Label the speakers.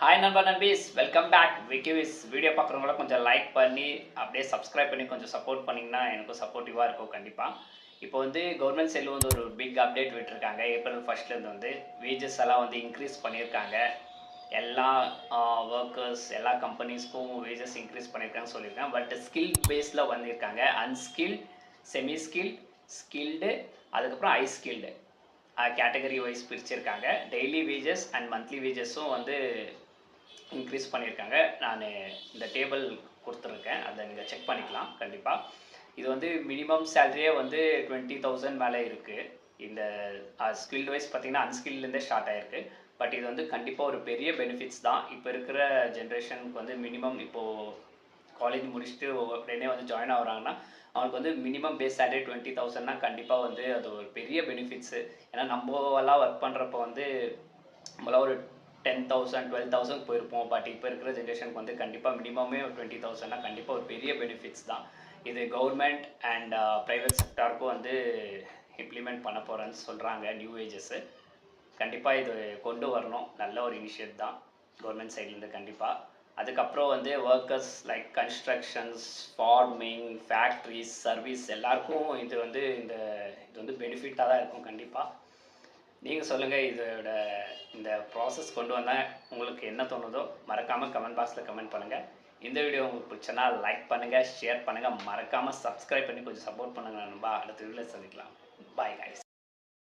Speaker 1: Hi நண்பா நண்பீஸ், welcome back விக்கிவிஸ். Video பார்க்குறவங்கள கொஞ்சம் like பண்ணி அப்படியே சப்ஸ்கிரைப் பண்ணி கொஞ்சம் சப்போர்ட் பண்ணிங்கன்னா எனக்கும் சப்போர்ட்டிவாக இருக்கும் கண்டிப்பாக. இப்போ வந்து கவர்மெண்ட் சைடில் வந்து ஒரு பிக் அப்டேட் விட்டுருக்காங்க. ஏப்ரல் ஃபர்ஸ்ட்லேருந்து வந்து வேஜஸ் எல்லாம் வந்து இன்க்ரீஸ் பண்ணியிருக்காங்க. எல்லா ஒர்க்கர்ஸ் எல்லா கம்பெனிஸ்க்கும் வேஜஸ் இன்க்ரீஸ் பண்ணியிருக்காங்கன்னு சொல்லியிருக்காங்க. பட் ஸ்கில் பேஸில் வந்திருக்காங்க. அன்ஸ்கில்ட், செமி ஸ்கில்ட், ஸ்கில்டு, அதுக்கப்புறம் ஹை ஸ்கில்டு கேட்டகரி வைஸ் பிரிச்சிருக்காங்க. டெய்லி வேஜஸ் அண்ட் மந்த்லி வேஜஸும் வந்து இன்க்ரீஸ் பண்ணியிருக்காங்க. நான் இந்த டேபிள் கொடுத்துருக்கேன், அதை நீங்கள் செக் பண்ணிக்கலாம் கண்டிப்பாக. இது வந்து மினிமம் சேலரியே வந்து 20,000 மேலே இருக்குது. இந்த ஸ்கில்டு வைஸ் பார்த்தீங்கன்னா அன்ஸ்கில்லேருந்தே ஸ்டார்ட் ஆகிருக்கு. பட் இது வந்து கண்டிப்பாக ஒரு பெரிய பெனிஃபிட்ஸ் தான். இப்போ இருக்கிற ஜென்ரேஷனுக்கு வந்து மினிமம் இப்போது காலேஜ் முடிச்சுட்டு உடனே வந்து ஜாயின் ஆகுறாங்கன்னா அவங்களுக்கு வந்து மினிமம் பேஸ் சேலரி 20,000னா கண்டிப்பாக வந்து அது ஒரு பெரிய பெனிஃபிட்ஸு. ஏன்னா நம்மலாம் ஒர்க் பண்ணுறப்போ வந்து நம்மளாம் ஒரு 10,000 12,000 போயிருப்போம். பட் இப்போ இருக்கிற ஜென்ரேஷனுக்கு வந்து கண்டிப்பாக மினிமமே ஒரு 20,000னா கண்டிப்பாக ஒரு பெரிய பெனிஃபிட்ஸ் தான். இது கவர்மெண்ட் அண்ட் ப்ரைவேட் செக்டாருக்கும் வந்து இம்ப்ளிமெண்ட் பண்ண போகிறேன்னு சொல்கிறாங்க நியூ ஏஜஸ்ஸு. கண்டிப்பாக இது கொண்டு வரணும். நல்ல ஒரு இனிஷியேட் தான் கவர்மெண்ட் சைட்லேருந்து கண்டிப்பாக. அதுக்கப்புறம் வந்து workers like constructions, farming, factories, service எல்லாருக்கும் இது வந்து பெனிஃபிட்டாக தான் இருக்கும் கண்டிப்பாக. நீங்கள் சொல்லுங்கள், இதோட இந்த ப்ராசஸ் கொண்டு வந்தால் உங்களுக்கு என்ன தோணுதோ மறக்காமல் கமெண்ட் பாக்ஸில் கமெண்ட் பண்ணுங்கள். இந்த வீடியோ உங்களுக்கு பிடிச்சனா லைக் பண்ணுங்கள், ஷேர் பண்ணுங்கள், மறக்காமல் சப்ஸ்கிரைப் பண்ணி கொஞ்சம் சப்போர்ட் பண்ணுங்கள் நண்பா. அடுத்த வீடியோவில் சந்திக்கலாம். Bye guys.